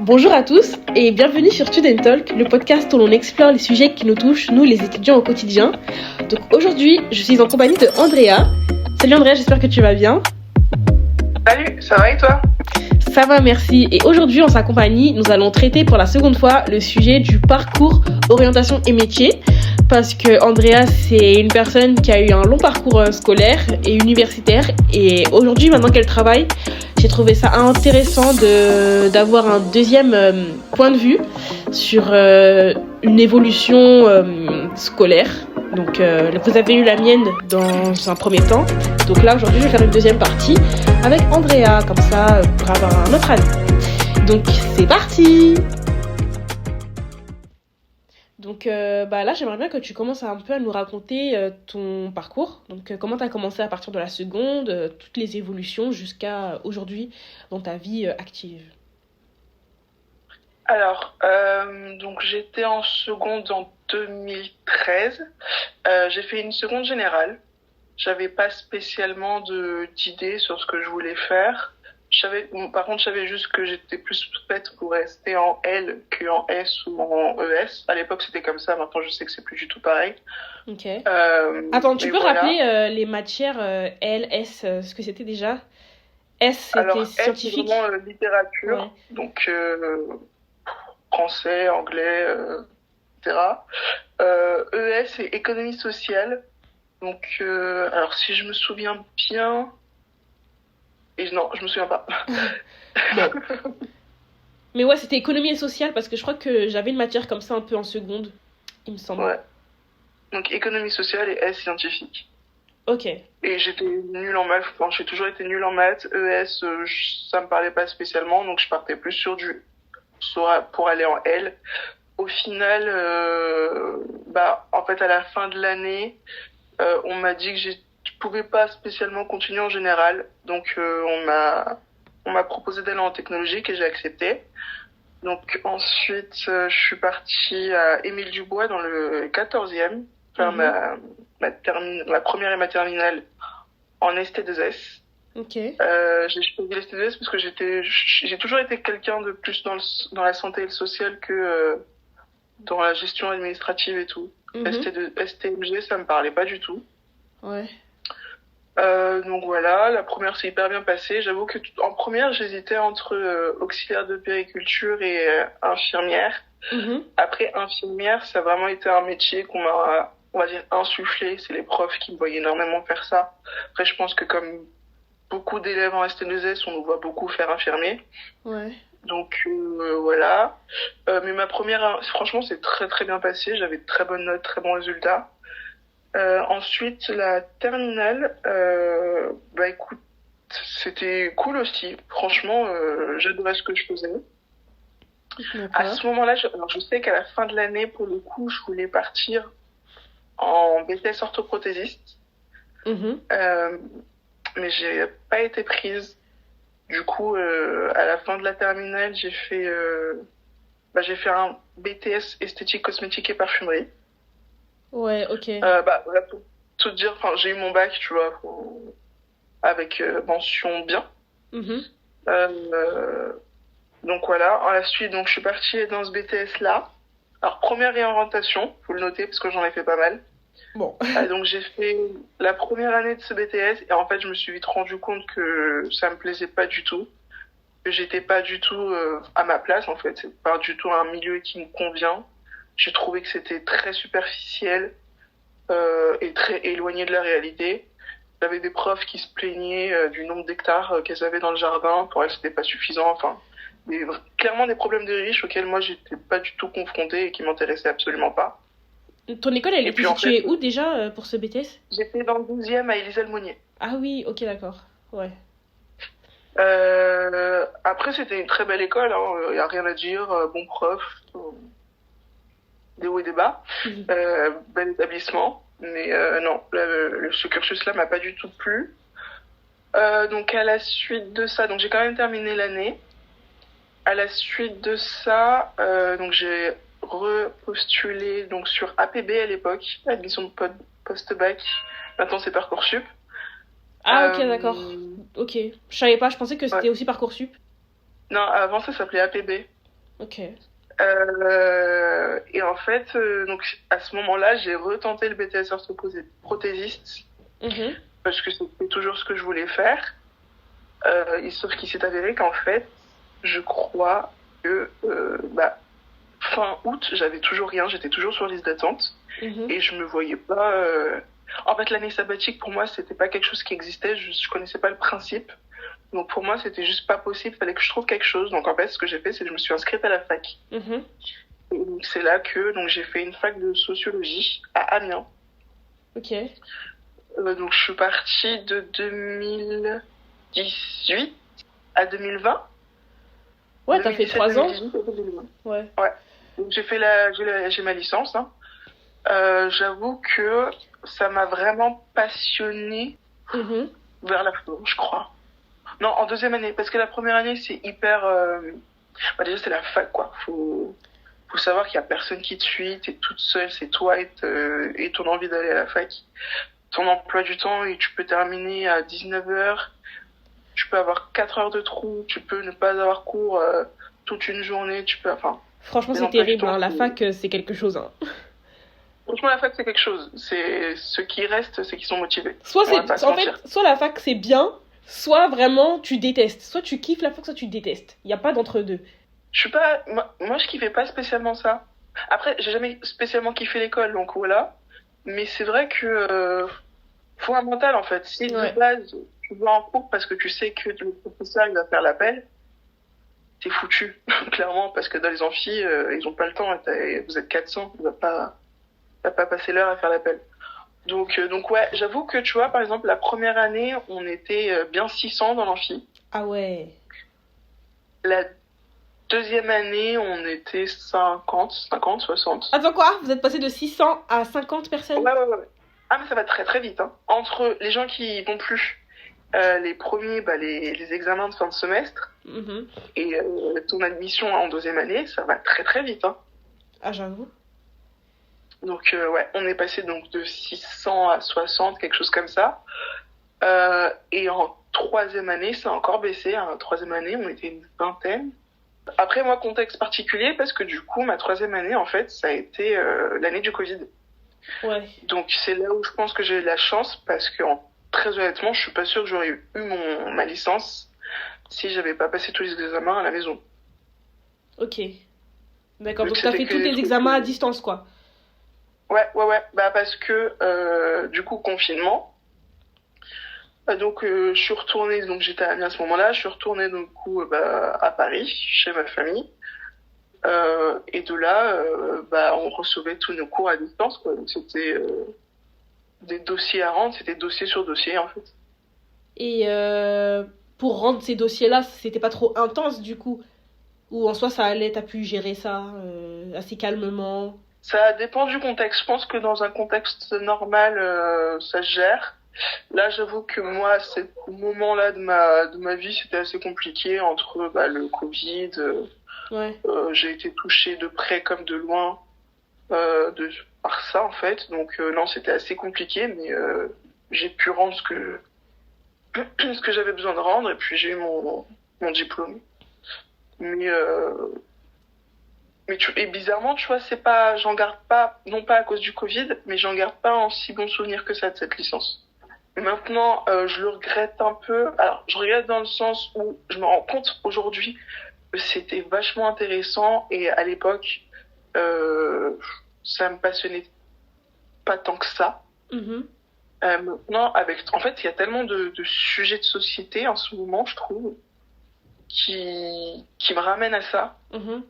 Bonjour à tous et bienvenue sur Student Talk, le podcast où l'on explore les sujets qui nous touchent, nous les étudiants au quotidien. Donc aujourd'hui, je suis en compagnie de Andrea. Salut Andrea, j'espère que tu vas bien. Salut, ça va et toi ? Ça va, merci. Et aujourd'hui, en sa compagnie, nous allons traiter pour la seconde fois le sujet du parcours, orientation et métier. Parce que Andrea, c'est une personne qui a eu un long parcours scolaire et universitaire. Et aujourd'hui, maintenant qu'elle travaille, j'ai trouvé ça intéressant d'avoir un deuxième point de vue sur une évolution scolaire. Donc, vous avez eu la mienne dans un premier temps. Donc là, aujourd'hui, je vais faire une deuxième partie avec Andrea, comme ça, pour avoir un autre avis. Donc, c'est parti! Donc là, j'aimerais bien que tu commences un peu à nous raconter ton parcours. Donc, comment tu as commencé à partir de la seconde, toutes les évolutions jusqu'à aujourd'hui dans ta vie active. Alors, donc j'étais en seconde en 2013. J'ai fait une seconde générale. J'avais pas spécialement d'idées sur ce que je voulais faire. Par contre, je savais juste que j'étais plus faite pour rester en L qu'en S ou en ES. À l'époque, c'était comme ça. Maintenant, je sais que c'est plus du tout pareil. Ok. Attends, tu peux rappeler les matières L, S, ce que c'était déjà? S, c'était alors, scientifique. S, c'est vraiment littérature. Ouais. Donc, français, anglais, etc. ES, c'est économie sociale. Donc, alors, si je me souviens bien... Et non, je me souviens pas. Bon. Mais ouais, c'était économie et sociale parce que je crois que j'avais une matière comme ça un peu en seconde, il me semble. Ouais. Donc économie sociale et S scientifique. Ok. Et j'étais nulle en maths. Enfin, j'ai toujours été nulle en maths. ES, ça me parlait pas spécialement, donc je partais plus pour aller en L. Au final, en fait, à la fin de l'année, on m'a dit que je pouvais pas spécialement continuer en général. Donc, on m'a proposé d'aller en technologique et j'ai accepté. Donc, ensuite, je suis partie à Émile Dubois dans le 14e, faire ma première et ma terminale en ST2S. Ok. J'ai choisi l'ST2S parce que j'ai toujours été quelqu'un de plus dans la santé et le social que dans la gestion administrative et tout. STMG, ça me parlait pas du tout. Ouais. Donc voilà, la première s'est hyper bien passée. J'avoue que en première, j'hésitais entre auxiliaire de puériculture et infirmière. Après, infirmière, ça a vraiment été un métier qu'on m'a, on va dire, insufflé. C'est les profs qui me voyaient énormément faire ça. Après, je pense que comme beaucoup d'élèves en ST2S, on nous voit beaucoup faire infirmier. Ouais. Donc voilà. Mais ma première, franchement, c'est très très bien passé. J'avais de très bonnes notes, très bons résultats. Ensuite, la terminale, écoute, c'était cool aussi. Franchement, j'adorais ce que je faisais. À ce moment-là, je sais qu'à la fin de l'année, pour le coup, je voulais partir en BTS orthoprothésiste. Mais j'ai pas été prise. Du coup, à la fin de la terminale, j'ai fait un BTS esthétique, cosmétique et parfumerie. Ouais, ok. Pour tout dire, j'ai eu mon bac, tu vois, avec mention bien. Donc voilà, à la suite, donc je suis partie dans ce BTS-là. Alors, première réorientation, faut le noter parce que j'en ai fait pas mal. Bon. Donc j'ai fait la première année de ce BTS et en fait, je me suis vite rendu compte que ça me plaisait pas du tout. Que j'étais pas du tout à ma place, en fait. C'est pas du tout un milieu qui me convient. J'ai trouvé que c'était très superficiel. Et très éloigné de la réalité. J'avais des profs qui se plaignaient du nombre d'hectares qu'elles avaient dans le jardin. Pour elles, c'était pas suffisant. Enfin, clairement des problèmes de riches auxquels moi, j'étais pas du tout confrontée et qui m'intéressaient absolument pas. Ton école, elle était située où déjà pour ce BTS ? J'étais dans le 12e à Élysée-le-Monnier. Ah oui, ok, d'accord. Ouais. Après, c'était une très belle école. Y a rien à dire. Bon prof. Des hauts et des bas. Bel établissement. Mais non, ce cursus-là m'a pas du tout plu. Donc à la suite de ça, donc j'ai quand même terminé l'année. À la suite de ça, donc j'ai repostulé donc sur APB à l'époque, admission de post-bac. Maintenant c'est Parcoursup. Ah ok, d'accord. Ok, je savais pas, je pensais que c'était aussi Parcoursup. Non, avant ça s'appelait APB. Ok. Et en fait, donc à ce moment-là, j'ai retenté le BTS orthoprothésiste Mhm. parce que c'était toujours ce que je voulais faire. Sauf qu'il s'est avéré qu'en fait, je crois que fin août, j'avais toujours rien, j'étais toujours sur liste d'attente Mhm. et je me voyais pas. En fait, l'année sabbatique pour moi, c'était pas quelque chose qui existait, je connaissais pas le principe. Donc pour moi, c'était juste pas possible, fallait que je trouve quelque chose. Donc en fait, ce que j'ai fait, c'est que je me suis inscrite à la fac. Mhm. Et donc c'est là que donc j'ai fait une fac de sociologie à Amiens. Ok. Donc je suis partie de 2018 à 2020. Ouais, t'as fait 2017, 3 ans? 2018 et 2020. Ouais. Ouais. Donc j'ai ma licence. Hein. J'avoue que ça m'a vraiment passionnée Mhm. vers la fin, je crois. Non, en deuxième année, parce que la première année, c'est hyper... déjà, c'est la fac, quoi. Faut savoir qu'il y a personne qui te suit, t'es toute seule, c'est toi et ton envie d'aller à la fac. Ton emploi du temps, et tu peux terminer à 19h, tu peux avoir 4 heures de trou, tu peux ne pas avoir cours toute une journée, tu peux... Enfin, Franchement, les c'est emplois du terrible, temps, hein. La fac, c'est quelque chose, hein. franchement, la fac, c'est quelque chose. C'est ceux qui restent, c'est qui sont motivés. Soit On va pas c'est, se en fait, mentir. soit la fac c'est bien, soit vraiment tu détestes. Soit tu kiffes la fac, soit tu détestes. Il y a pas d'entre deux. Je suis pas, moi, je kiffais pas spécialement ça. Après, j'ai jamais spécialement kiffé l'école, donc voilà. Mais c'est vrai que faut un mental en fait. Si de Ouais. base tu vas en cours parce que tu sais que le professeur il va faire l'appel, t'es foutu clairement parce que dans les amphis ils ont pas le temps. Vous êtes 400, tu vas pas passer l'heure à faire l'appel. Donc ouais, j'avoue que tu vois par exemple la première année on était bien 600 dans l'amphi. Ah ouais. La deuxième année on était 50, 60. Attends quoi? Vous êtes passé de 600 à 50 personnes? Ouais. Ah, mais ça va très très vite. Hein. Entre les gens qui vont plus, les premiers, les examens de fin de semestre Mhm. et ton admission en deuxième année, ça va très très vite. Hein. Ah, j'avoue. Donc ouais, on est passé donc de 600 à 60, quelque chose comme ça. Et en troisième année, ça a encore baissé. En troisième année, on était une vingtaine. Après, moi, contexte particulier, parce que du coup, ma troisième année, en fait, ça a été l'année du Covid. Ouais. Donc c'est là où je pense que j'ai eu de la chance parce que très honnêtement, je suis pas sûre que j'aurais eu ma licence si j'avais pas passé tous les examens à la maison. Ok. D'accord, Vu que donc t'as c'était fait que tous des tes trucs. examens à distance, quoi. Ouais. Bah parce que du coup confinement. Donc je suis retournée, donc j'étais à Amiens à ce moment-là, je suis retournée donc coup à Paris chez ma famille. Et de là, on recevait tous nos cours à distance, quoi. Donc c'était des dossiers à rendre, c'était dossier sur dossier en fait. Et pour rendre ces dossiers-là, c'était pas trop intense, du coup. Ou en soi, ça allait, t'as pu gérer ça assez calmement. Ça dépend du contexte. Je pense que dans un contexte normal, ça se gère. Là, j'avoue que moi, ce moment-là de ma vie, c'était assez compliqué entre le Covid. Ouais. J'ai été touchée de près comme de loin par ça, en fait. Donc non, c'était assez compliqué, mais j'ai pu rendre ce que j'avais besoin de rendre, et puis j'ai eu mon diplôme. Mais et bizarrement, tu vois, c'est pas, j'en garde pas, non pas à cause du Covid, mais j'en garde pas en si bon souvenir que ça de cette licence. Maintenant, je le regrette un peu. Alors, je regrette dans le sens où je me rends compte aujourd'hui que c'était vachement intéressant et à l'époque, ça me passionnait pas tant que ça. Mhm. Maintenant, en fait, il y a tellement de sujets de société en ce moment, je trouve, qui me ramènent à ça. Mhm.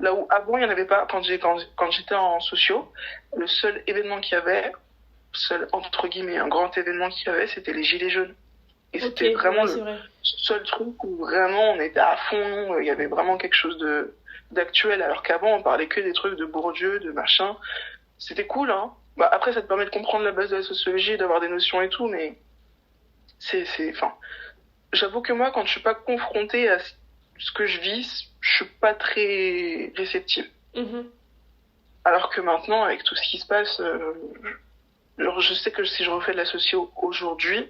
Là où avant, il n'y en avait pas, quand j'étais en sociaux, le seul événement qu'il y avait, seul, entre guillemets, un grand événement qu'il y avait, c'était les Gilets jaunes. Et Ok, c'était vraiment ouais, c'est le vrai. seul truc où vraiment on était à fond, il y avait vraiment quelque chose d'actuel, alors qu'avant on parlait que des trucs de Bourdieu, de machin. C'était cool, hein. Après, ça te permet de comprendre la base de la sociologie, d'avoir des notions et tout, mais enfin, j'avoue que moi, quand je suis pas confrontée à ce que je vis, je suis pas très réceptive. Mhm. Alors que maintenant, avec tout ce qui se passe, alors je sais que si je refais de la socio aujourd'hui,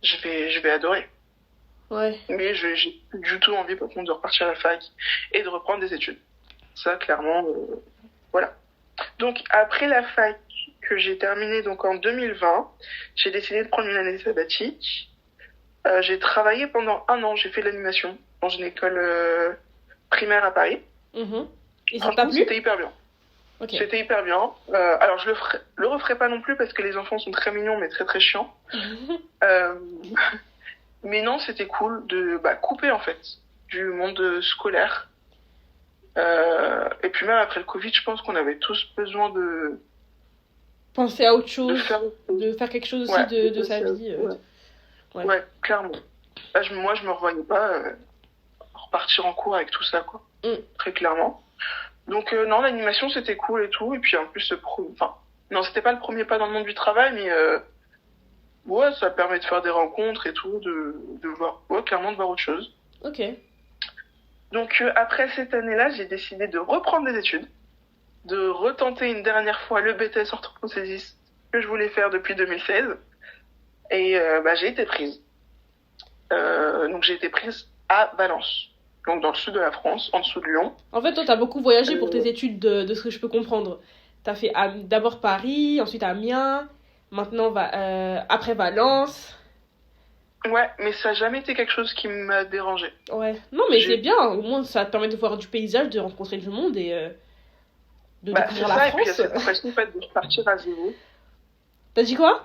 je vais adorer. Ouais. Mais j'ai plus du tout envie, par contre, de repartir à la fac et de reprendre des études. Ça, clairement, voilà. Donc, après la fac que j'ai terminée donc en 2020, j'ai décidé de prendre une année sabbatique. J'ai travaillé pendant 1 an, j'ai fait de l'animation dans une école primaire à Paris. Et ça t'a plu? C'était hyper bien. Okay. C'était hyper bien. Alors, je le referai pas non plus parce que les enfants sont très mignons, mais très très chiants. Mais non, c'était cool de couper en fait du monde scolaire. Et puis même après le Covid, je pense qu'on avait tous besoin de penser à autre chose, de faire quelque chose aussi de sa vie. Ouais, clairement. Moi, je me revoyais pas repartir en cours avec tout ça, quoi. Très clairement. Donc non, l'animation c'était cool et tout. Et puis en plus, non, c'était pas le premier pas dans le monde du travail, mais ouais, ça permet de faire des rencontres et tout, de voir, clairement de voir autre chose. Ok. Donc après cette année-là, j'ai décidé de reprendre des études, de retenter une dernière fois le BTS orthoprothésiste que je voulais faire depuis 2016. Et j'ai été prise. Donc j'ai été prise à Valence, donc dans le sud de la France, en dessous de Lyon. En fait, toi, t'as beaucoup voyagé pour tes études, de ce que je peux comprendre. T'as fait d'abord Paris, ensuite Amiens, maintenant après Valence. Ouais, mais ça n'a jamais été quelque chose qui m'a dérangé. Ouais, non, mais c'est bien, au moins ça te permet de voir du paysage, de rencontrer du monde et de découvrir la France. Et puis il y a cette impression en fait, de repartir à zéro. T'as dit quoi?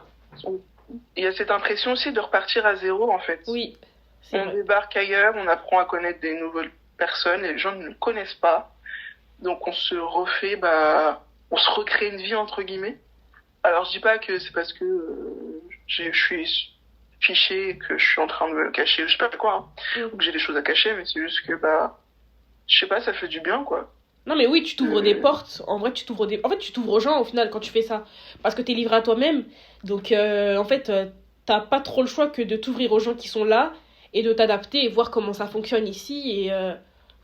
Il y a cette impression aussi de repartir à zéro en fait. Oui. On débarque ailleurs, on apprend à connaître des nouvelles personnes et les gens ne nous connaissent pas. Donc on se refait, on se recrée une vie entre guillemets. Alors je dis pas que c'est parce que je suis fiché, que je suis en train de me cacher, je sais pas quoi, ou que j'ai des choses à cacher, mais c'est juste que je sais pas, ça fait du bien quoi. Non mais oui, tu t'ouvres des portes, en vrai tu t'ouvres aux gens au final quand tu fais ça, parce que t'es livré à toi-même, donc en fait t'as pas trop le choix que de t'ouvrir aux gens qui sont là, et de t'adapter et voir comment ça fonctionne ici, et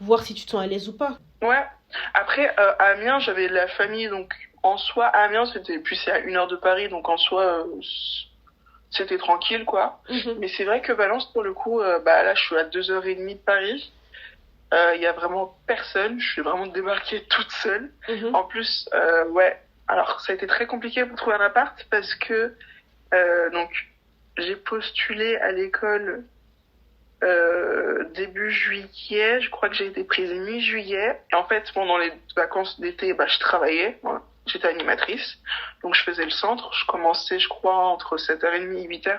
voir si tu te sens à l'aise ou pas. Ouais, après à Amiens j'avais de la famille, donc en soi Amiens c'est à 1 heure de Paris, donc en soi c'était tranquille quoi. Mais c'est vrai que Valence pour le coup, là je suis à 2h30 de Paris. Il y a vraiment personne, je suis vraiment débarquée toute seule. En plus, alors ça a été très compliqué pour trouver un appart parce que donc j'ai postulé à l'école début juillet, je crois que j'ai été prise mi-juillet. Et en fait, pendant les vacances d'été, je travaillais, voilà. J'étais animatrice, donc je faisais le centre. Je commençais, je crois, entre 7h30 et 8h.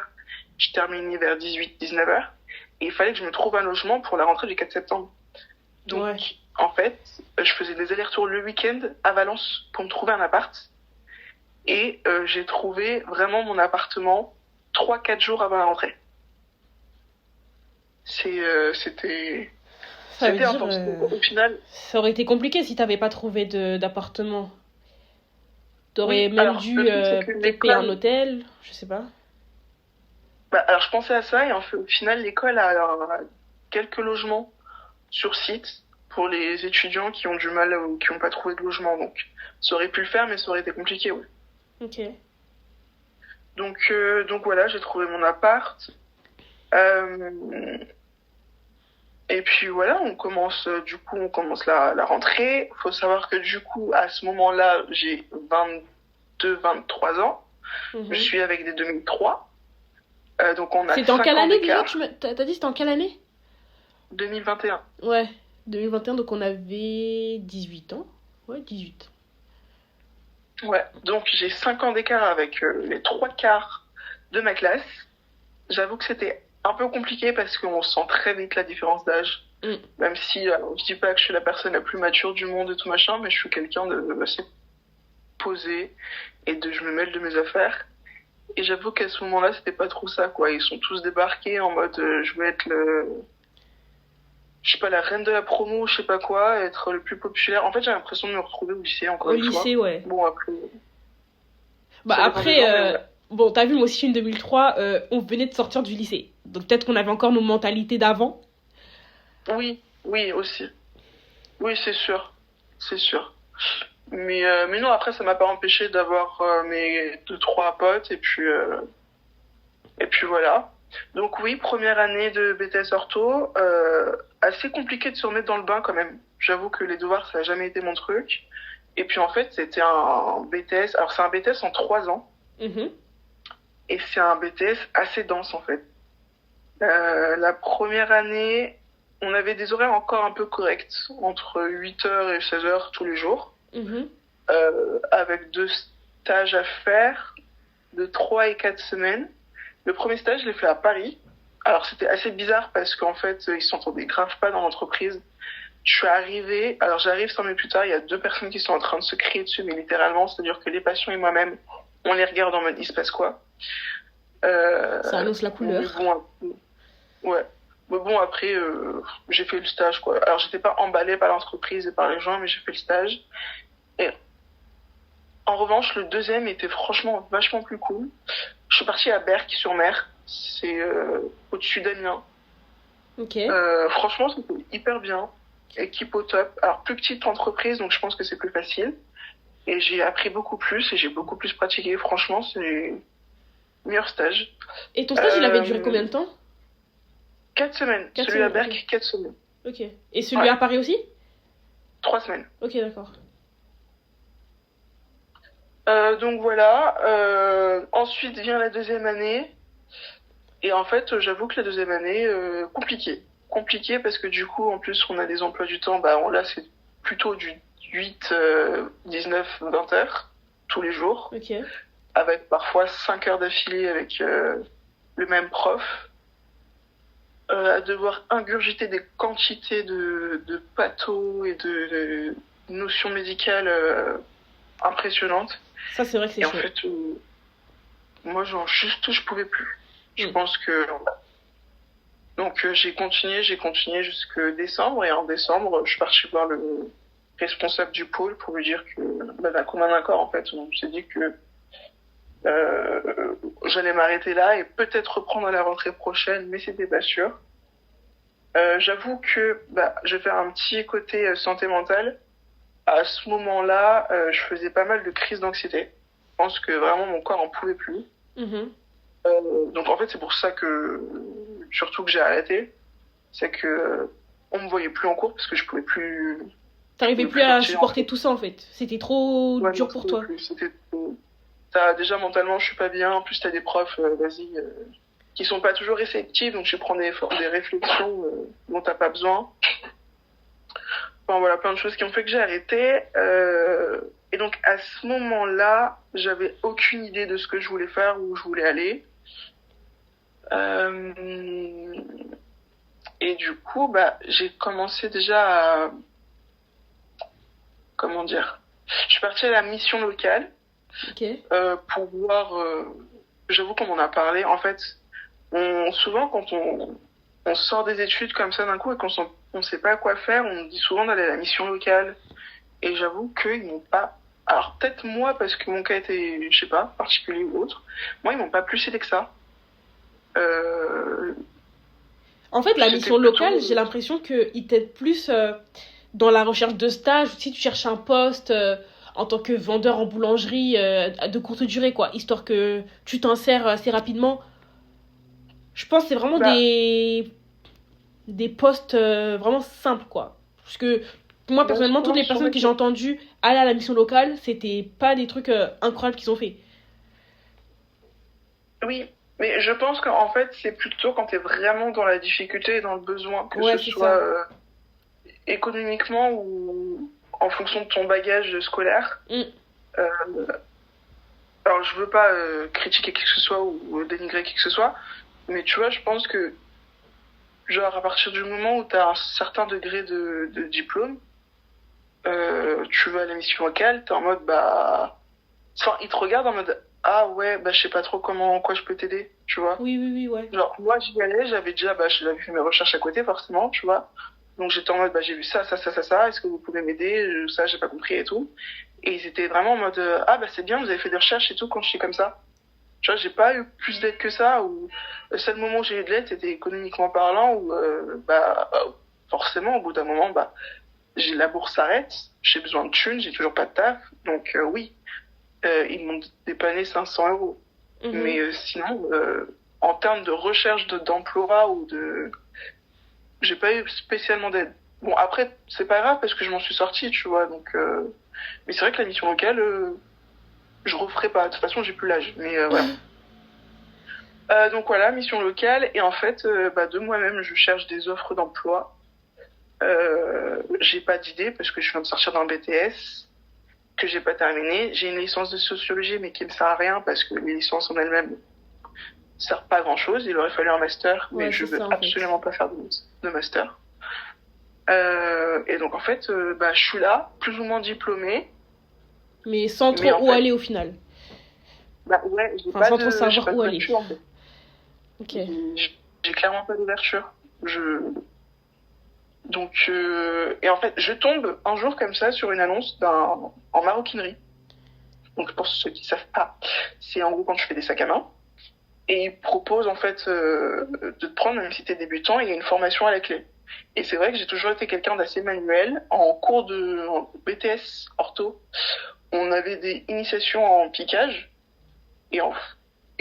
Je terminais vers 18-19h. Et il fallait que je me trouve un logement pour la rentrée du 4 septembre. Donc, en fait, je faisais des allers-retours le week-end à Valence pour me trouver un appart. Et j'ai trouvé vraiment mon appartement 3-4 jours avant la rentrée. C'était intense. Au final, ça aurait été compliqué si t'avais pas trouvé d'appartement. T'aurais même dû peut-être payer un hôtel, je sais pas. Alors je pensais à ça et en fait, au final l'école a quelques logements sur site pour les étudiants qui ont du mal ou qui n'ont pas trouvé de logement. Donc ça aurait pu le faire mais ça aurait été compliqué, ouais. Ok. Donc voilà, j'ai trouvé mon appart. Et puis voilà, on commence la rentrée. Faut savoir que du coup, à ce moment-là, j'ai 22-23 ans. Je suis avec des 2003. Donc on a. C'est en quelle année déjà? T'as dit c'était en quelle année? 2021. Ouais, 2021, donc on avait 18 ans. Ouais, 18. Ouais, donc j'ai 5 ans d'écart avec les 3/4 de ma classe. J'avoue que c'était un peu compliqué parce qu'on sent très vite la différence d'âge. Même si je dis pas que je suis la personne la plus mature du monde et tout machin, mais je suis quelqu'un de assez posé et je me mêle de mes affaires. Et j'avoue qu'à ce moment-là, c'était pas trop ça, quoi. Ils sont tous débarqués en mode je veux être la reine de la promo, je sais pas quoi, être le plus populaire. En fait, j'ai l'impression de me retrouver au lycée encore une fois. Au lycée, ouais. Bon, après. Bon, t'as vu, moi aussi, je suis une 2003, on venait de sortir du lycée. Donc peut-être qu'on avait encore nos mentalités d'avant. Oui, aussi. Oui, c'est sûr. Mais non, après, ça m'a pas empêché d'avoir mes 2-3 potes, et puis voilà. Donc oui, première année de BTS Ortho, assez compliqué de se remettre dans le bain quand même. J'avoue que les devoirs, ça a jamais été mon truc. Et puis en fait, c'était un BTS. Alors c'est un BTS en 3 ans. Mhm. Et c'est un BTS assez dense en fait. La première année, on avait des horaires encore un peu corrects, entre 8h et 16h tous les jours, Mhm. avec 2 stages à faire de 3 et 4 semaines. Le premier stage, je l'ai fait à Paris. Alors c'était assez bizarre parce qu'en fait, ils s'entendaient grave pas dans l'entreprise. Je suis arrivée, alors j'arrive 5 minutes plus tard, il y a 2 personnes qui sont en train de se crier dessus, mais littéralement, c'est-à-dire que les patients et moi-même, on les regarde en mode il se passe quoi. Ça annonce la couleur. Ouais. Mais bon, après, j'ai fait le stage, quoi. Alors, j'étais pas emballée par l'entreprise et par les gens, mais j'ai fait le stage. Et en revanche, le deuxième était franchement vachement plus cool. Je suis partie à Berck-sur-Mer. C'est au-dessus d'Amiens. Ok. Franchement, c'était hyper bien. Équipe au top. Alors, plus petite entreprise, donc je pense que c'est plus facile. Et j'ai appris beaucoup plus et j'ai beaucoup plus pratiqué. Franchement, c'est le meilleur stage. Et ton stage, il avait duré combien de temps? 4 semaines. 4 Celui à semaines, Berck, ok. 4 semaines. Ok. Et celui Ouais. à Paris aussi? 3 semaines. Ok, d'accord. Donc voilà. Ensuite vient la deuxième année. Et en fait, j'avoue que la deuxième année, compliquée. Compliquée parce que du coup, en plus, on a des emplois du temps. Bah, là, c'est plutôt du 8, 19, 20 heures tous les jours. Ok. Avec parfois 5 heures d'affilée avec le même prof. À devoir ingurgiter des quantités de pathos et de notions médicales impressionnantes. Ça, c'est vrai que c'est Et en chaud. fait, moi, juste, je pouvais plus. Je Mm. pense que... Donc, j'ai continué jusque décembre. Et en décembre, je suis partie voir le responsable du pôle pour lui dire que, d'un commun accord, en fait, on s'est dit que j'allais m'arrêter là et peut-être reprendre à la rentrée prochaine, mais c'était pas sûr. J'avoue que je vais faire un petit côté santé mentale. À ce moment-là, je faisais pas mal de crises d'anxiété. Je pense que vraiment mon corps en pouvait plus. Mhm. Donc en fait, c'est pour ça que surtout que j'ai arrêté, c'est que on me voyait plus en cours parce que je pouvais plus. T'arrivais Je pouvais plus à partir, en supporter fait. tout ça, en fait. C'était trop Ouais, dur non, pour je toi. pouvais plus. C'était déjà mentalement, je suis pas bien. En plus, t'as des profs, qui sont pas toujours réceptifs, donc je prends des réflexions dont t'as pas besoin. Enfin voilà, plein de choses qui ont fait que j'ai arrêté. Et donc à ce moment-là, j'avais aucune idée de ce que je voulais faire, où je voulais aller. Et du coup, j'ai commencé déjà à... Comment dire? Je suis partie à la mission locale Ok. pour voir... j'avoue qu'on m'en a parlé. En fait, souvent quand on sort des études comme ça d'un coup et on sait pas quoi faire, on nous dit souvent d'aller à la mission locale. Et j'avoue qu'ils m'ont pas... Alors peut-être moi, parce que mon cas était, je sais pas, particulier ou autre. Moi, ils m'ont pas plus aidé que ça. En fait, la C'était mission plutôt... locale, j'ai l'impression qu'ils t'aident plus dans la recherche de stage, ou si tu cherches un poste en tant que vendeur en boulangerie de courte durée, quoi, histoire que tu t'insères assez rapidement. Je pense que c'est vraiment Bah, des postes vraiment simples, quoi. Parce que moi, personnellement, toutes souvent, les sur personnes que j'ai entendues aller à la mission locale, c'était pas des trucs incroyables qu'ils ont fait. oui, mais je pense qu'en fait, c'est plutôt quand t'es vraiment dans la difficulté et dans le besoin, que Ouais, ce c'est soit ça. économiquement ou en fonction de ton bagage scolaire. Mm. Euh, alors, je veux pas critiquer qui que ce soit ou dénigrer qui que ce soit, mais tu vois, je pense que, genre, à partir du moment où t'as un certain degré de diplôme, tu vas à la mission locale, t'es en mode, enfin, ils te regardent en mode, ah ouais, je sais pas trop en quoi je peux t'aider, tu vois. Oui, oui, oui, ouais. Genre, moi, j'y allais, j'avais fait mes recherches à côté, forcément, tu vois. Donc, j'étais en mode, j'ai vu ça, est-ce que vous pouvez m'aider? Ça, j'ai pas compris et tout. Et ils étaient vraiment en mode, c'est bien, vous avez fait des recherches et tout quand je suis comme ça. Tu vois, j'ai pas eu plus d'aide que ça, ou le seul moment où j'ai eu de l'aide, c'était économiquement parlant, où, forcément, au bout d'un moment, la bourse s'arrête, j'ai besoin de thunes, j'ai toujours pas de taf, donc oui, ils m'ont dépanné 500 euros. Mhm. Mais sinon, en termes de recherche d'emploi ou j'ai pas eu spécialement d'aide. Bon, après, c'est pas grave parce que je m'en suis sortie, tu vois. Donc, mais c'est vrai que la mission locale, je referai pas. De toute façon, j'ai plus l'âge. Mais voilà. Donc voilà, mission locale. Et en fait, de moi-même, je cherche des offres d'emploi. J'ai pas d'idée parce que je viens de sortir d'un BTS que j'ai pas terminé. J'ai une licence de sociologie, mais qui me sert à rien parce que les licences en elles-mêmes servent pas à grand chose. Il aurait fallu un master, mais je veux absolument pas faire de master. Et donc en fait, je suis là, plus ou moins diplômée. Mais sans trop où aller au final. Ouais, j'ai pas sans trop savoir où aller. En fait. Ok. J'ai clairement pas d'ouverture. Donc, et en fait, je tombe un jour comme ça sur une annonce en maroquinerie. Donc pour ceux qui savent pas, c'est en gros quand tu fais des sacs à main. Et ils proposent en fait de te prendre, même si t'es débutant, il y a une formation à la clé. Et c'est vrai que j'ai toujours été quelqu'un d'assez manuel. En BTS ortho, on avait des initiations en piquage. Et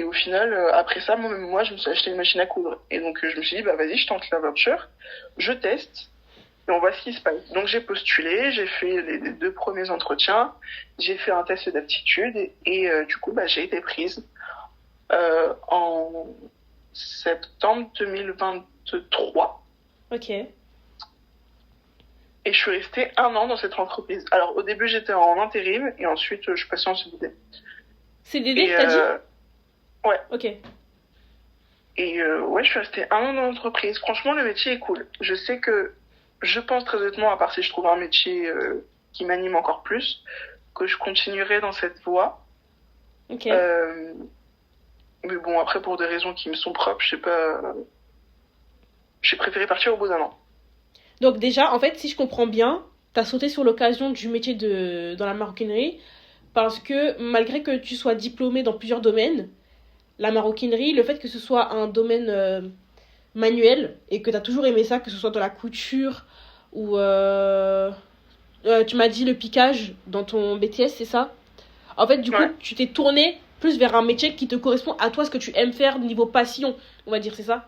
au final, après ça, moi, je me suis acheté une machine à coudre. Et donc, je me suis dit, vas-y, je tente l'aventure. Je teste. Et on voit ce qui se passe. Donc, j'ai postulé, j'ai fait les 2 premiers entretiens. J'ai fait un test d'aptitude. Et du coup, j'ai été prise en septembre 2023. Ok. Et je suis restée 1 an dans cette entreprise. Alors, au début, j'étais en intérim et ensuite, je suis passée en CDD. CDD, t'as dit? Ouais. Ok. Et je suis restée 1 an dans l'entreprise. Franchement, le métier est cool. Je sais que, je pense très honnêtement, à part si je trouve un métier qui m'anime encore plus, que je continuerai dans cette voie. Ok. Mais bon, après, pour des raisons qui me sont propres, je sais pas... J'ai préféré partir au bout d'1 an. Donc déjà, en fait, si je comprends bien, t'as sauté sur l'occasion du métier dans la maroquinerie parce que malgré que tu sois diplômé dans plusieurs domaines, la maroquinerie, le fait que ce soit un domaine manuel et que t'as toujours aimé ça, que ce soit dans la couture ou... tu m'as dit le piquage dans ton BTS, c'est ça? En fait, du coup, tu t'es tourné plus vers un métier qui te correspond à toi, ce que tu aimes faire niveau passion, on va dire, c'est ça?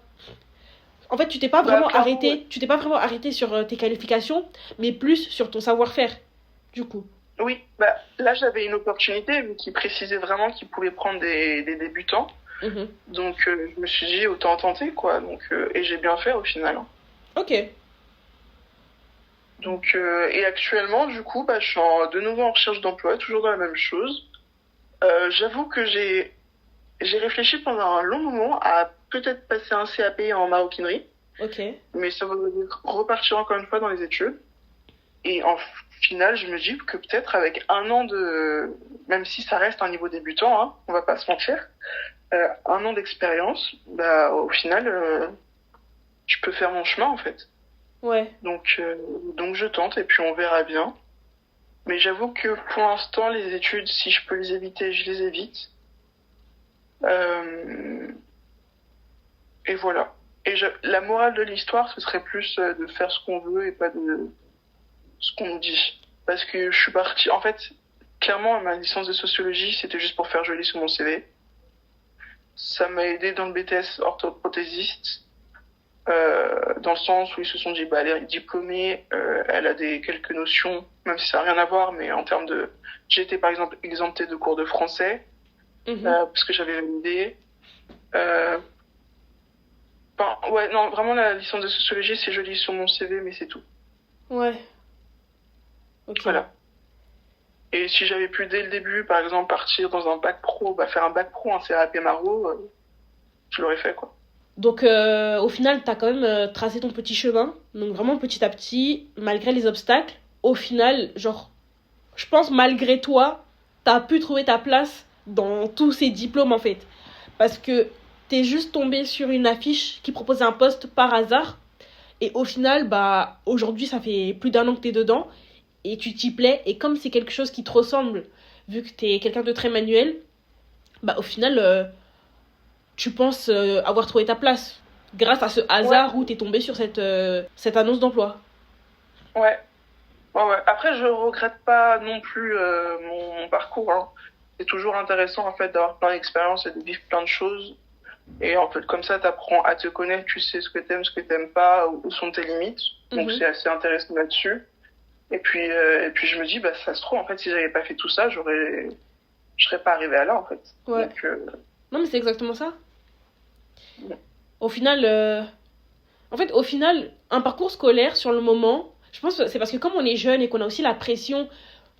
En fait, tu t'es pas vraiment arrêté sur tes qualifications, mais plus sur ton savoir-faire, du coup. Oui, là j'avais une opportunité qui précisait vraiment qu'il pouvait prendre des débutants. Mm-hmm. Donc je me suis dit autant tenter quoi. Donc et j'ai bien fait au final. Ok. Donc et actuellement du coup je suis de nouveau en recherche d'emploi, toujours dans la même chose. J'avoue que j'ai réfléchi pendant un long moment à peut-être passer un CAP en maroquinerie. Ok. Mais ça voudrait dire repartir encore une fois dans les études. Et en final, je me dis que peut-être avec 1 an même si ça reste un niveau débutant, hein, on va pas se mentir, 1 an d'expérience, au final, je peux faire mon chemin en fait. Ouais. Donc je tente et puis on verra bien. Mais j'avoue que pour l'instant, les études, si je peux les éviter, je les évite. Et voilà. Et la morale de l'histoire, ce serait plus de faire ce qu'on veut et pas de ce qu'on nous dit. Parce que je suis partie... En fait, clairement, ma licence de sociologie, c'était juste pour faire joli sur mon CV. Ça m'a aidé dans le BTS orthoprothésiste. Dans le sens où ils se sont dit, elle est diplômée, elle a quelques notions, même si ça n'a rien à voir, mais en termes de... J'ai été, par exemple, exemptée de cours de français, parce que j'avais validé. Vraiment, la licence de sociologie, c'est joli sur mon CV, mais c'est tout. Ouais. Ok. Voilà. Et si j'avais pu, dès le début, par exemple, partir dans un bac pro, faire un bac pro, un CAP Maro, je l'aurais fait, quoi. Donc, au final, t'as quand même tracé ton petit chemin. Donc, vraiment, petit à petit, malgré les obstacles, au final, genre, je pense, malgré toi, t'as pu trouver ta place dans tous ces diplômes, en fait. Parce que t'es juste tombé sur une affiche qui proposait un poste par hasard. Et au final, aujourd'hui, ça fait plus d'1 an que t'es dedans. Et tu t'y plais. Et comme c'est quelque chose qui te ressemble, vu que t'es quelqu'un de très manuel, au final, tu penses avoir trouvé ta place. Grâce à ce hasard où t'es tombé sur cette annonce d'emploi. Ouais. Après, je regrette pas non plus mon parcours. Hein. C'est toujours intéressant, en fait, d'avoir plein d'expériences et de vivre plein de choses. Et en fait, comme ça, t'apprends à te connaître, tu sais ce que t'aimes pas, où sont tes limites. Donc, c'est assez intéressant là-dessus. Et puis je me dis, bah, ça se trouve, en fait, si j'avais pas fait tout ça, je serais pas arrivée à là, en fait. Ouais. Donc, Non, mais c'est exactement ça. ouais. Au final, au final, un parcours scolaire sur le moment, je pense que c'est parce que comme on est jeune et qu'on a aussi la pression,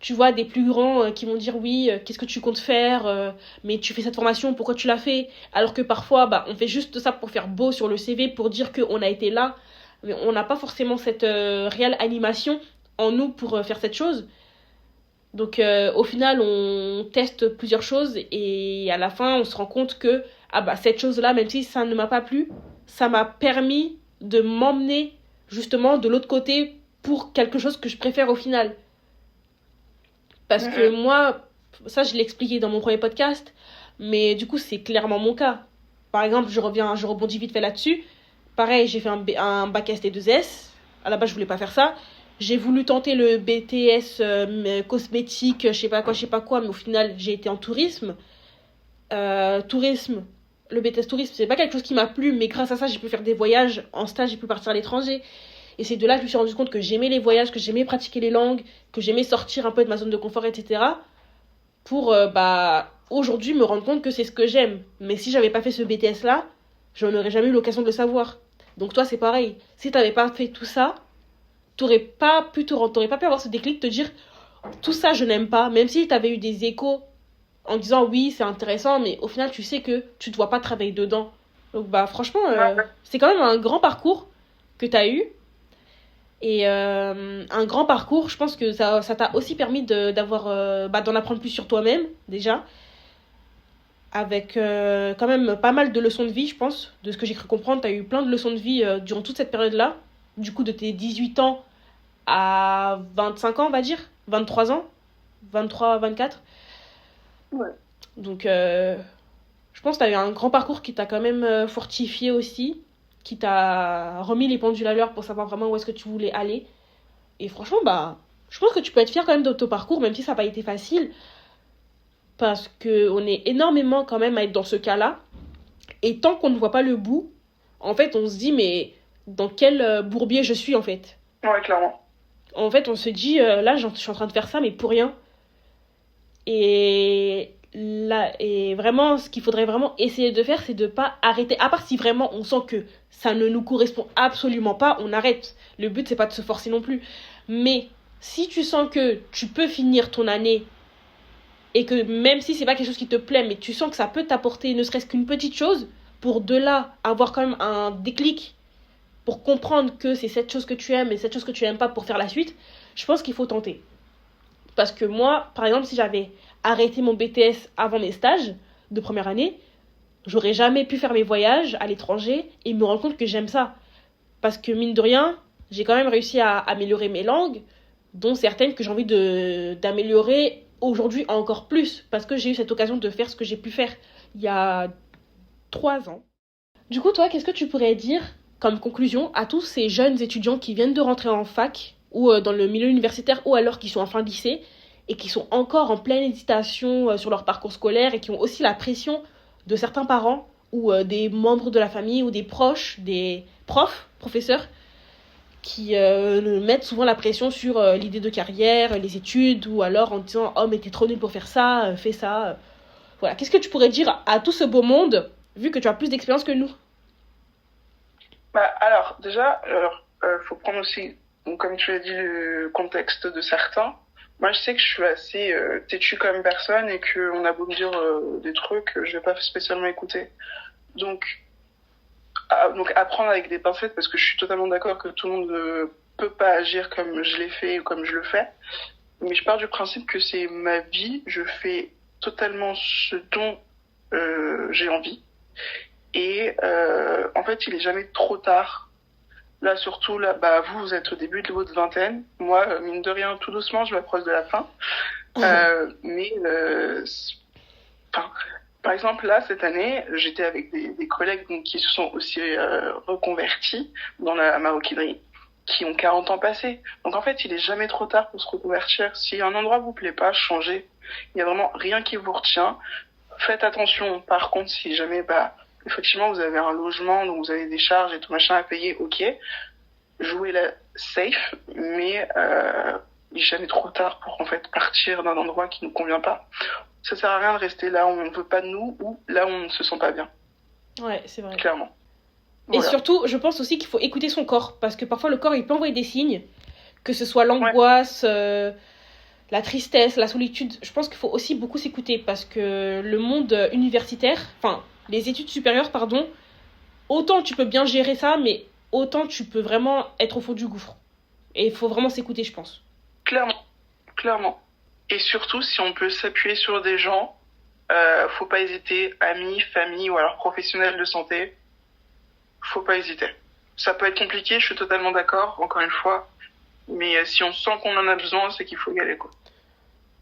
tu vois, des plus grands qui vont dire oui, qu'est-ce que tu comptes faire, mais tu fais cette formation, pourquoi tu l'as fait? Alors que parfois, bah, on fait juste ça pour faire beau sur le CV, pour dire qu'on a été là, mais on n'a pas forcément cette réelle animation en nous pour faire cette chose. Donc au final, on teste plusieurs choses et à la fin, on se rend compte que ah bah, cette chose-là, même si ça ne m'a pas plu, ça m'a permis de m'emmener justement de l'autre côté pour quelque chose que je préfère au final. Parce que moi, ça je l'ai expliqué dans mon premier podcast, mais du coup c'est clairement mon cas. Par exemple, je rebondis vite fait là-dessus. Pareil, j'ai fait un bac ST2S. À la base, je voulais pas faire ça. J'ai voulu tenter le BTS cosmétique, je sais pas quoi, mais au final, j'ai été en tourisme. Tourisme, le BTS tourisme, c'est pas quelque chose qui m'a plu, mais grâce à ça, j'ai pu faire des voyages. En stage, j'ai pu partir à l'étranger. Et c'est de là que je me suis rendu compte que j'aimais les voyages, que j'aimais pratiquer les langues, que j'aimais sortir un peu de ma zone de confort, etc. Pour, bah, aujourd'hui, me rendre compte que c'est ce que j'aime. Mais si j'avais pas fait ce BTS-là, je n'aurais jamais eu l'occasion de le savoir. Donc toi, c'est pareil. Si t'avais pas fait tout ça, t'aurais pas pu avoir ce déclic de te dire tout ça je n'aime pas, même si t'avais eu des échos en disant oui c'est intéressant, mais au final tu sais que tu dois pas travailler dedans. Donc bah franchement c'est quand même un grand parcours que t'as eu et un grand parcours. Je pense que ça t'a aussi permis d'en apprendre plus sur toi-même déjà, avec quand même pas mal de leçons de vie. Je pense, de ce que j'ai cru comprendre, t'as eu plein de leçons de vie durant toute cette période là, du coup de tes 18 ans à 25 ans, on va dire. 23 ans. 23, 24. Ouais. Donc, je pense que tu as eu un grand parcours qui t'a quand même fortifié aussi, qui t'a remis les pendules à l'heure pour savoir vraiment où est-ce que tu voulais aller. Et franchement, bah, je pense que tu peux être fier quand même de ton parcours, même si ça n'a pas été facile, parce qu'on est énormément quand même à être dans ce cas-là. Et tant qu'on ne voit pas le bout, en fait, on se dit, mais dans quel bourbier je suis, en fait? Ouais, clairement. En fait, on se dit, là, je suis en train de faire ça, mais pour rien. Et là, et vraiment, ce qu'il faudrait vraiment essayer de faire, c'est de pas arrêter. À part si vraiment on sent que ça ne nous correspond absolument pas, on arrête. Le but, c'est pas de se forcer non plus. Mais si tu sens que tu peux finir ton année et que même si c'est pas quelque chose qui te plaît, mais tu sens que ça peut t'apporter ne serait-ce qu'une petite chose, pour de là avoir quand même un déclic pour comprendre que c'est cette chose que tu aimes et cette chose que tu n'aimes pas pour faire la suite, je pense qu'il faut tenter. Parce que moi, par exemple, si j'avais arrêté mon BTS avant mes stages de première année, j'aurais jamais pu faire mes voyages à l'étranger et me rendre compte que j'aime ça. Parce que mine de rien, j'ai quand même réussi à améliorer mes langues, dont certaines que j'ai envie d'améliorer aujourd'hui encore plus. Parce que j'ai eu cette occasion de faire ce que j'ai pu faire il y a 3 ans. Du coup, toi, qu'est-ce que tu pourrais dire comme conclusion à tous ces jeunes étudiants qui viennent de rentrer en fac ou dans le milieu universitaire ou alors qui sont en fin de lycée et qui sont encore en pleine hésitation sur leur parcours scolaire et qui ont aussi la pression de certains parents ou des membres de la famille ou des proches, des profs, professeurs qui mettent souvent la pression sur l'idée de carrière, les études ou alors en disant « Oh mais t'es trop nul pour faire ça, fais ça ». Voilà, qu'est-ce que tu pourrais dire à tout ce beau monde vu que tu as plus d'expérience que nous? Bah, alors, déjà, faut prendre aussi, donc, comme tu l'as dit, le contexte de certains. Moi, je sais que je suis assez têtue comme personne et qu'on a beau me dire des trucs, je vais pas spécialement écouter. Donc apprendre avec des pincettes, parce que je suis totalement d'accord que tout le monde ne peut pas agir comme je l'ai fait ou comme je le fais. Mais je pars du principe que c'est ma vie, je fais totalement ce dont j'ai envie. Et en fait, il est jamais trop tard. Là, surtout, là, bah, vous êtes au début de votre vingtaine. Moi, mine de rien, tout doucement, je m'approche de la fin. Mais, par exemple, là, cette année, j'étais avec des collègues donc, qui se sont aussi reconvertis dans la maroquinerie, qui ont 40 ans passés. Donc, en fait, il est jamais trop tard pour se reconvertir. Si un endroit vous plaît pas, changez. Il y a vraiment rien qui vous retient. Faites attention, par contre, si jamais, bah, effectivement, vous avez un logement, donc vous avez des charges et tout machin à payer, ok. Jouez la safe, mais il est jamais trop tard pour en fait partir d'un endroit qui nous convient pas. Ça sert à rien de rester là où on ne veut pas de nous ou là où on ne se sent pas bien. Ouais, c'est vrai. Clairement. Et surtout, je pense aussi qu'il faut écouter son corps, parce que parfois le corps, il peut envoyer des signes, que ce soit l'angoisse, la tristesse, la solitude. Je pense qu'il faut aussi beaucoup s'écouter, parce que le monde universitaire, enfin, les études supérieures, pardon, autant tu peux bien gérer ça, mais autant tu peux vraiment être au fond du gouffre. Et il faut vraiment s'écouter, je pense. Clairement. Et surtout, si on peut s'appuyer sur des gens, faut pas hésiter, amis, famille ou alors professionnels de santé, faut pas hésiter. Ça peut être compliqué, je suis totalement d'accord, encore une fois, mais si on sent qu'on en a besoin, c'est qu'il faut y aller, quoi.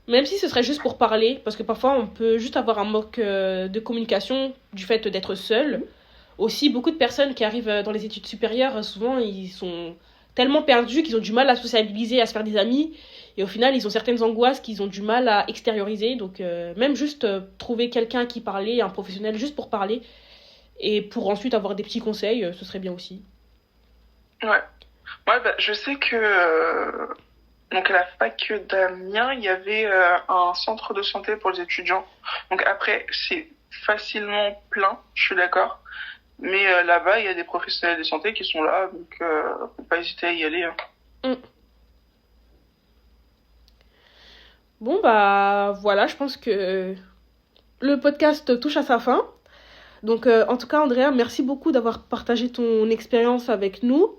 Même si ce serait juste pour parler, parce que parfois on peut juste avoir un manque de communication du fait d'être seul. Aussi, beaucoup de personnes qui arrivent dans les études supérieures, souvent ils sont tellement perdus qu'ils ont du mal à sociabiliser, à se faire des amis. Et au final, ils ont certaines angoisses qu'ils ont du mal à extérioriser. Donc même juste trouver quelqu'un qui parlait, un professionnel juste pour parler, et pour ensuite avoir des petits conseils, ce serait bien aussi. Ouais, je sais que donc à la fac d'Amiens, il y avait un centre de santé pour les étudiants. Donc après, c'est facilement plein, je suis d'accord. Mais là-bas, il y a des professionnels de santé qui sont là, donc faut pas hésiter à y aller. Hein. Bon, bah voilà, je pense que le podcast touche à sa fin. Donc en tout cas, Andrea, merci beaucoup d'avoir partagé ton expérience avec nous.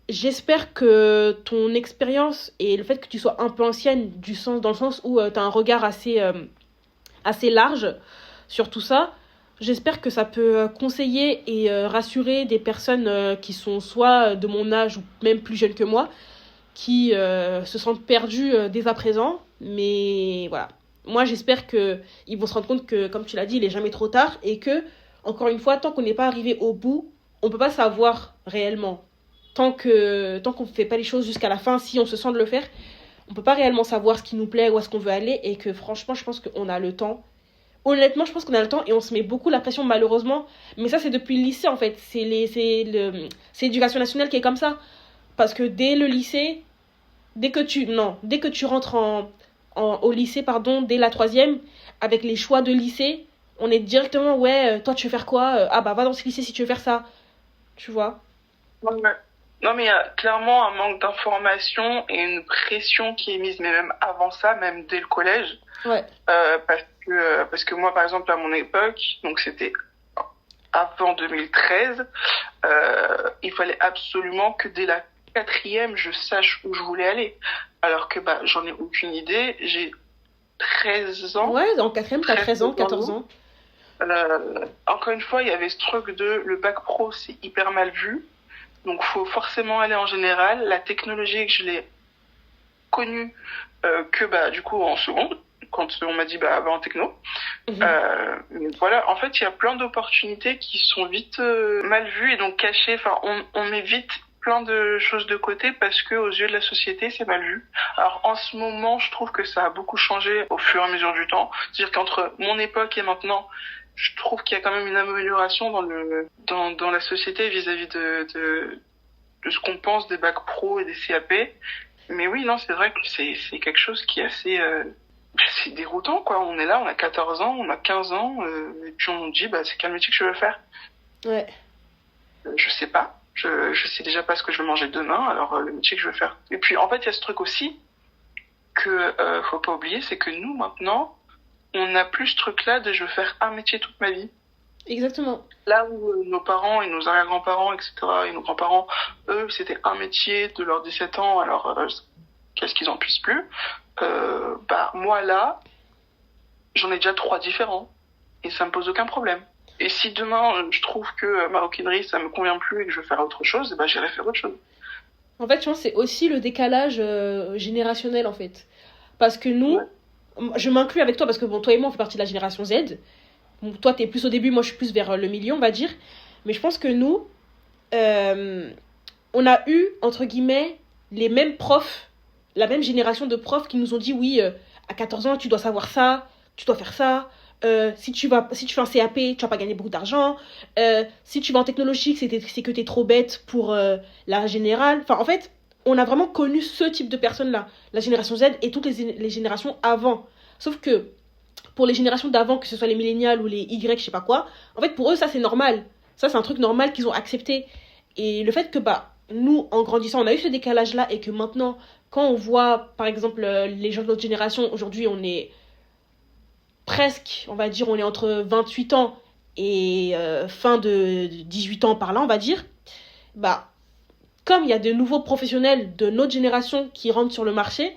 J'espère que ton expérience et le fait que tu sois un peu ancienne, dans le sens où tu as un regard assez large sur tout ça, j'espère que ça peut conseiller et rassurer des personnes qui sont soit de mon âge ou même plus jeunes que moi, qui se sentent perdues dès à présent. Mais voilà, moi j'espère qu'ils vont se rendre compte que, comme tu l'as dit, il n'est jamais trop tard et que, encore une fois, tant qu'on n'est pas arrivé au bout, on ne peut pas savoir réellement. Tant qu'on ne fait pas les choses jusqu'à la fin, si on se sent de le faire, on ne peut pas réellement savoir ce qui nous plaît, où est-ce qu'on veut aller, et que franchement, je pense qu'on a le temps. Honnêtement, je pense qu'on a le temps et on se met beaucoup la pression, malheureusement. Mais ça, c'est depuis le lycée, en fait. C'est l'éducation nationale qui est comme ça. Parce que dès le lycée, dès que tu rentres au lycée, dès la 3e, avec les choix de lycée, on est directement, toi, tu veux faire quoi? Ah bah, va dans ce lycée si tu veux faire ça. Tu vois? Non, mais il y a clairement un manque d'information et une pression qui est mise, mais même avant ça, même dès le collège. Ouais. Parce que moi, par exemple, à mon époque, donc c'était avant 2013, il fallait absolument que dès la 4e, je sache où je voulais aller. Alors que j'en ai aucune idée. J'ai 13 ans. Ouais, en 4e, t'as 13 ans, 14 ans. Encore une fois, il y avait ce truc de le bac pro, c'est hyper mal vu. Donc, faut forcément aller en général. La technologie, que je l'ai connue du coup, en seconde, quand on m'a dit, va en techno. Mais voilà, en fait, il y a plein d'opportunités qui sont vite mal vues et donc cachées. Enfin, on met vite plein de choses de côté parce que aux yeux de la société, c'est mal vu. Alors, en ce moment, je trouve que ça a beaucoup changé au fur et à mesure du temps. C'est-à-dire qu'entre mon époque et maintenant, je trouve qu'il y a quand même une amélioration dans la société vis-à-vis de ce qu'on pense des bacs pro et des CAP. Mais oui, non, c'est vrai que c'est quelque chose qui est assez c'est déroutant, quoi. On est là, on a 14 ans, on a 15 ans, et puis on nous dit, c'est quel métier que je veux faire? Ouais. Je sais pas. Je sais déjà pas ce que je veux manger demain, alors le métier que je veux faire. Et puis, en fait, il y a ce truc aussi que faut pas oublier, c'est que nous, maintenant, on n'a plus ce truc-là de je veux faire un métier toute ma vie. Exactement. Là où nos parents et nos arrière-grands-parents, etc., et nos grands-parents, eux, c'était un métier de leurs 17 ans, alors qu'est-ce qu'ils en puissent plus? Moi, là, j'en ai déjà 3 différents, et ça me pose aucun problème. Et si demain, je trouve que maroquinerie, ça me convient plus et que je veux faire autre chose, j'irai faire autre chose. En fait, je pense que c'est aussi le décalage générationnel, en fait. Parce que nous, je m'inclus avec toi, parce que toi et moi, on fait partie de la génération Z. Bon, toi, t'es plus au début, moi, je suis plus vers le milieu, on va dire. Mais je pense que nous, on a eu, entre guillemets, les mêmes profs, la même génération de profs qui nous ont dit, oui, à 14 ans, tu dois savoir ça, tu dois faire ça, si tu fais un CAP, tu vas pas gagner beaucoup d'argent. Si tu vas en technologie, c'est que t'es trop bête pour la générale. Enfin, en fait, on a vraiment connu ce type de personnes-là. La génération Z et toutes les générations avant. Sauf que pour les générations d'avant, que ce soit les millénials ou les Y, je sais pas quoi, en fait, pour eux, ça, c'est normal. Ça, c'est un truc normal qu'ils ont accepté. Et le fait que, nous, en grandissant, on a eu ce décalage-là et que maintenant, quand on voit, par exemple, les gens de notre génération, aujourd'hui, on est presque, on va dire, on est entre 28 ans et fin de 18 ans par là, on va dire, comme il y a de nouveaux professionnels de notre génération qui rentrent sur le marché,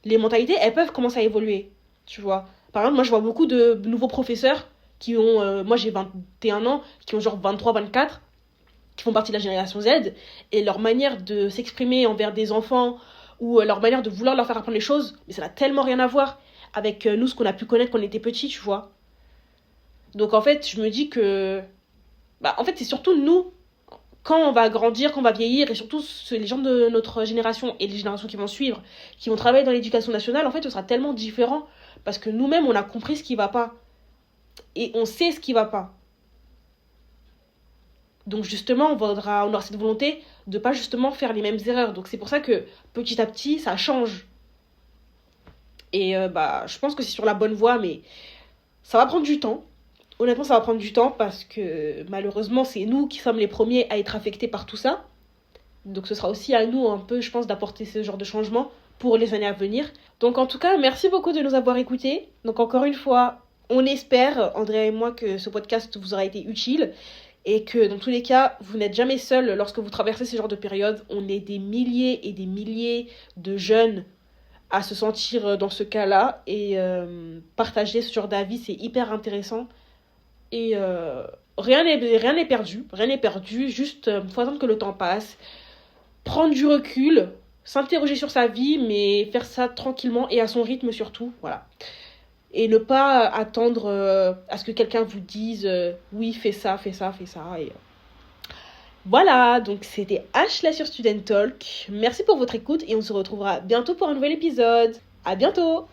les mentalités, elles peuvent commencer à évoluer, tu vois. Par exemple, moi, je vois beaucoup de nouveaux professeurs qui ont, moi j'ai 21 ans, qui ont genre 23, 24, qui font partie de la génération Z, et leur manière de s'exprimer envers des enfants, ou leur manière de vouloir leur faire apprendre les choses, mais ça n'a tellement rien à voir avec nous, ce qu'on a pu connaître quand on était petits, tu vois. Donc en fait, je me dis que... en fait, c'est surtout nous, quand on va grandir, quand on va vieillir, et surtout les gens de notre génération et les générations qui vont suivre, qui vont travailler dans l'éducation nationale, en fait, ce sera tellement différent, parce que nous-mêmes, on a compris ce qui va pas. Et on sait ce qui va pas. Donc justement, on aura cette volonté de pas justement faire les mêmes erreurs. Donc c'est pour ça que petit à petit, ça change. Et je pense que c'est sur la bonne voie, mais ça va prendre du temps. Honnêtement, ça va prendre du temps parce que malheureusement, c'est nous qui sommes les premiers à être affectés par tout ça. Donc ce sera aussi à nous un peu, je pense, d'apporter ce genre de changement pour les années à venir. Donc en tout cas, merci beaucoup de nous avoir écoutés. Donc encore une fois, on espère, Andrea et moi, que ce podcast vous aura été utile et que dans tous les cas, vous n'êtes jamais seul lorsque vous traversez ce genre de période. On est des milliers et des milliers de jeunes à se sentir dans ce cas-là et partager ce genre d'avis, c'est hyper intéressant. Et rien n'est perdu, juste faut attendre que le temps passe, prendre du recul, s'interroger sur sa vie, mais faire ça tranquillement et à son rythme surtout, voilà. Et ne pas attendre à ce que quelqu'un vous dise oui, fais ça, fais ça, fais ça. Et voilà, donc c'était Ashla sur Student Talk. Merci pour votre écoute et on se retrouvera bientôt pour un nouvel épisode. À bientôt!